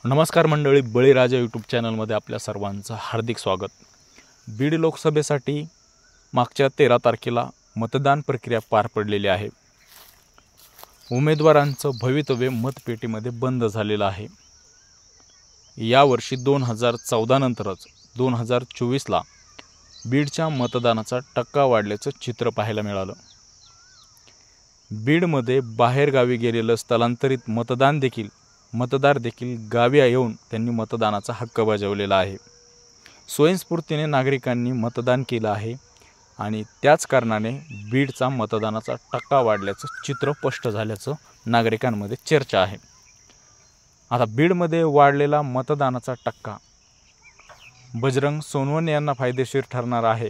नमस्कार मंडळी, बळीराजा यूट्यूब चॅनलमध्ये आपल्या सर्वांचं हार्दिक स्वागत। बीड लोकसभेसाठी मागच्या 13 तारखेला मतदान प्रक्रिया पार पडलेली आहे। उमेदवारांचं भवितव्य मतपेटीमध्ये बंद झालेलं आहे। यावर्षी 2014 नंतरच 2024ला बीडच्या मतदानाचा टक्का वाढल्याचं चित्र पाहायला मिळालं। बीडमध्ये बाहेरगावी गेलेलं स्थलांतरित मतदार देखील गावी येऊन त्यांनी मतदानाचा हक्क बजावलेला आहे। स्वयंस्फूर्तीने नागरिकांनी मतदान केलं आहे आणि त्याच कारणाने बीडचा मतदानाचा टक्का वाढल्याचं चित्र स्पष्ट झाल्याचं नागरिकांमध्ये चर्चा आहे। आता बीडमध्ये वाढलेला मतदानाचा टक्का बजरंग सोनवणे यांना फायदेशीर ठरणार आहे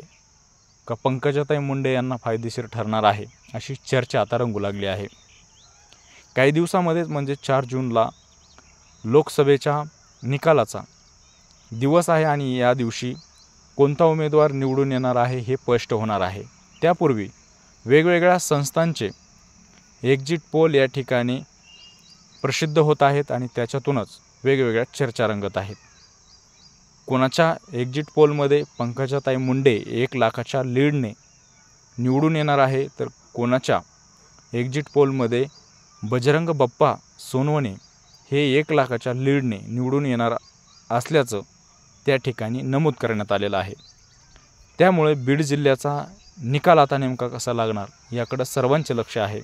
का पंकजाताई मुंडे यांना फायदेशीर ठरणार आहे, अशी चर्चा आता रंगू लागली आहे। काही दिवसामध्येच म्हणजे 4 जूनला लोकसभेच्या निकालाचा दिवस आहे आणि या दिवशी कोणता उमेदवार निवडून येणार आहे हे स्पष्ट होणार आहे। त्यापूर्वी वेगवेगळ्या संस्थांचे एक्झिट पोल या ठिकाणी प्रसिद्ध होत आहेत आणि त्याच्यातूनच वेगवेगळ्या चर्चा रंगत आहेत। कोणाच्या एक्झिट पोलमध्ये पंकजाताई मुंडे 1 लाखाच्या लीडने निवडून येणार आहे, तर कोणाच्या एक्झिट पोलमध्ये बजरंग बाप्पा सोनवणे हे 1 लाखाच्या लीडने निवडून येणार असल्याचं त्या ठिकाणी नमूद करण्यात आलेलं आहे। त्यामुळे बीड जिल्ह्याचा निकाल आता नेमका कसा लागणार याकडे सर्वांचे लक्ष आहे।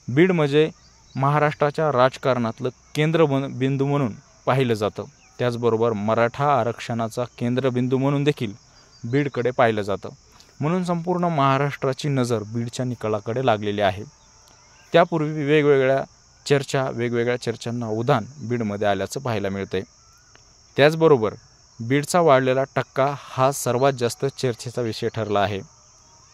बीड म्हणजे महाराष्ट्राच्या राजकारणातलं केंद्रबिंदू म्हणून पाहिलं जातं, त्याचबरोबर मराठा आरक्षणाचा केंद्रबिंदू म्हणून देखील बीडकडे पाहिलं जातं। म्हणून संपूर्ण महाराष्ट्राची नजर बीडच्या निकालाकडे लागलेली आहे। त्यापूर्वी वेगवेगळ्या चर्चांना उधाण बीडमध्ये आल्याचं पाहायला मिळतंय। त्याचबरोबर बीडचा वाढलेला टक्का हा सर्वात जास्त चर्चेचा विषय ठरला आहे।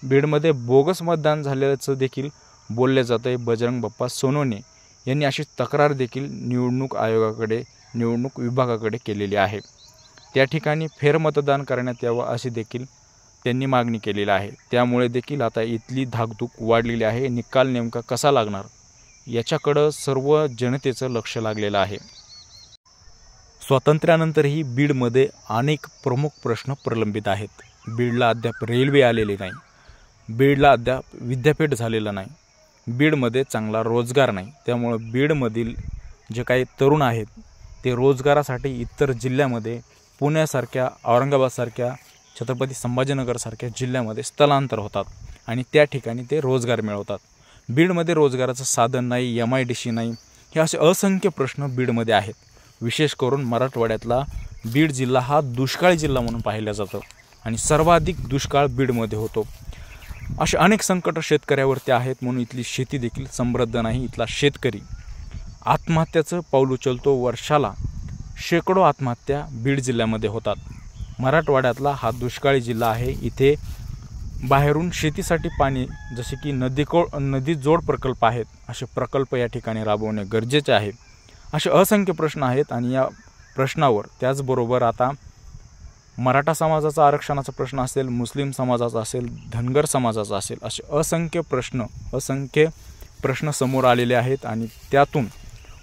बीडमध्ये बोगस मतदान झाल्याचं देखील बोलले जाते। बजरंग बाप्पा सोनवणे यांनी अशी तक्रार देखील निवडणूक विभागाकडे केलेली आहे। त्या ठिकाणी फेरमतदान करण्यात यावं अशी देखील त्यांनी मागणी केलेली आहे। त्यामुळे देखील आता इथली धाकधूक वाढलेली आहे। निकाल नेमका कसा लागणार याच्याकडं सर्व जनतेचं लक्ष लागलेलं आहे। स्वातंत्र्यानंतरही बीडमध्ये अनेक प्रमुख प्रश्न प्रलंबित आहेत। बीडला अद्याप रेल्वे आलेली नाही, बीडला अद्याप विद्यापीठ झालेलं नाही, बीडमध्ये चांगला रोजगार नाही। त्यामुळे बीडमधील जे काही तरुण आहेत ते रोजगारासाठी इतर जिल्ह्यामध्ये पुण्यासारख्या, औरंगाबादसारख्या, छत्रपती संभाजीनगरसारख्या जिल्ह्यामध्ये स्थलांतर होतात आणि त्या ठिकाणी ते रोजगार मिळवतात। बीडमध्ये रोजगाराचं साधन नाही, MIDC नाही, हे असे असंख्य प्रश्न बीडमध्ये आहेत। विशेष करून मराठवाड्यातला बीड जिल्हा हा दुष्काळी जिल्हा म्हणून पाहिला जातो आणि सर्वाधिक दुष्काळ बीडमध्ये होतो। असे अनेक संकट शेतकऱ्यावरती आहेत, म्हणून इथली शेती देखील समृद्ध नाही। इथला शेतकरी आत्महत्याचं पाऊल उचलतो। वर्षाला शेकडो आत्महत्या बीड जिल्ह्यामध्ये होतात। मराठवाड्यातला हा दुष्काळी जिल्हा आहे। इथे बाहेरून शेतीसाठी पाणी, जसे की नदी जोड प्रकल्प आहेत, असे प्रकल्प या ठिकाणी राबवणे गरजेचे आहे। असे असंख्य प्रश्न आहेत आणि या प्रश्नावर त्याचबरोबर आता मराठा समाजाचा आरक्षणाचा प्रश्न असेल, मुस्लिम समाजाचा असेल, धनगर समाजाचा असेल, असे असंख्य प्रश्न समोर आलेले आहेत आणि त्यातून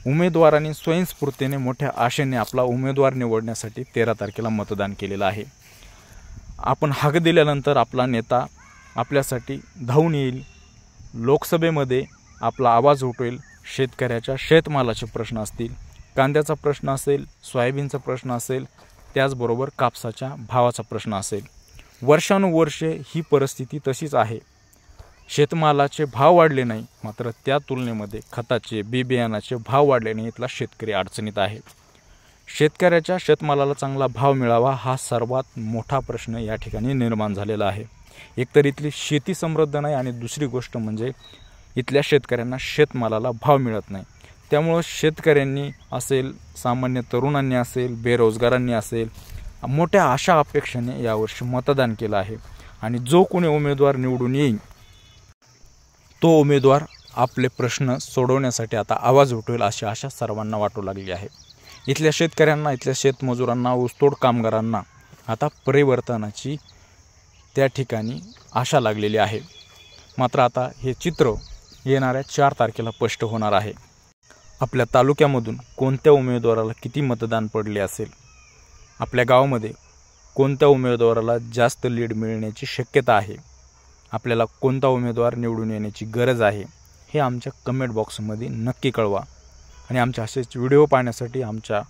उमेदवारांनी स्वयंस्फूर्तीने मोठ्या आशेने आपला उमेदवार निवडण्यासाठी 13 तारखेला मतदान केलेलं आहे। आपण हाक दिल्यानंतर आपला नेता आपल्यासाठी धावून येईल, लोकसभेमध्ये आपला आवाज उठवेल। शेतकऱ्याच्या शेतमालाचे प्रश्न असतील, कांद्याचा प्रश्न असेल, सोयाबीनचा प्रश्न असेल, त्याचबरोबर कापसाच्या भावाचा प्रश्न असेल। वर्षानुवर्षे ही परिस्थिती तशीच आहे। शेतमालाचे भाव वाढले नाही, मात्र त्या तुलनेमध्ये खताचे, बियाणाचे भाव वाढले नाही। इथला शेतकरी अडचणीत आहे। शेतकऱ्याच्या शेतमालाला चांगला भाव मिळावा हा सर्वात मोठा प्रश्न या ठिकाणी निर्माण झालेला आहे। एकतर इथली शेती समृद्ध नाही आणि दुसरी गोष्ट म्हणजे इथल्या शेतकऱ्यांना शेतमालाला भाव मिळत नाही। त्यामुळं शेतकऱ्यांनी असेल, सामान्य तरुणांनी असेल, बेरोजगारांनी असेल, मोठ्या आशा अपेक्षेने यावर्षी मतदान केलं आहे आणि जो कोणी उमेदवार निवडून येईल तो उमेदवार आपले प्रश्न सोडवण्यासाठी आता आवाज उठवेल अशी आशा सर्वांना वाटू लागली आहे। इथल्या शेतकऱ्यांना, इथल्या शेतमजुरांना, ऊसतोड कामगारांना आता परिवर्तनाची त्या ठिकाणी आशा लागलेली आहे। मात्र आता हे चित्र येणाऱ्या 4 तारखेला स्पष्ट होणार आहे। आपल्या तालुक्यामधून कोणत्या उमेदवाराला किती मतदान पडले असेल, आपल्या गावामध्ये कोणत्या उमेदवाराला जास्त लीड मिळण्याची शक्यता आहे, आपल्याला कोणता उमेदवार निवडून येण्याची गरज आहे, हे आमच्या कमेंट बॉक्समध्ये नक्की कळवा. आणि आमच्या असेच व्हिडिओ पाहण्यासाठी आमच्या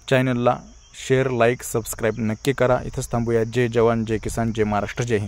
चॅनलला शेअर, लाईक, सबस्क्राईब नक्की करा. इथंच थांबूया. जय जवान, जय किसान, जय महाराष्ट्र, जय हिंद.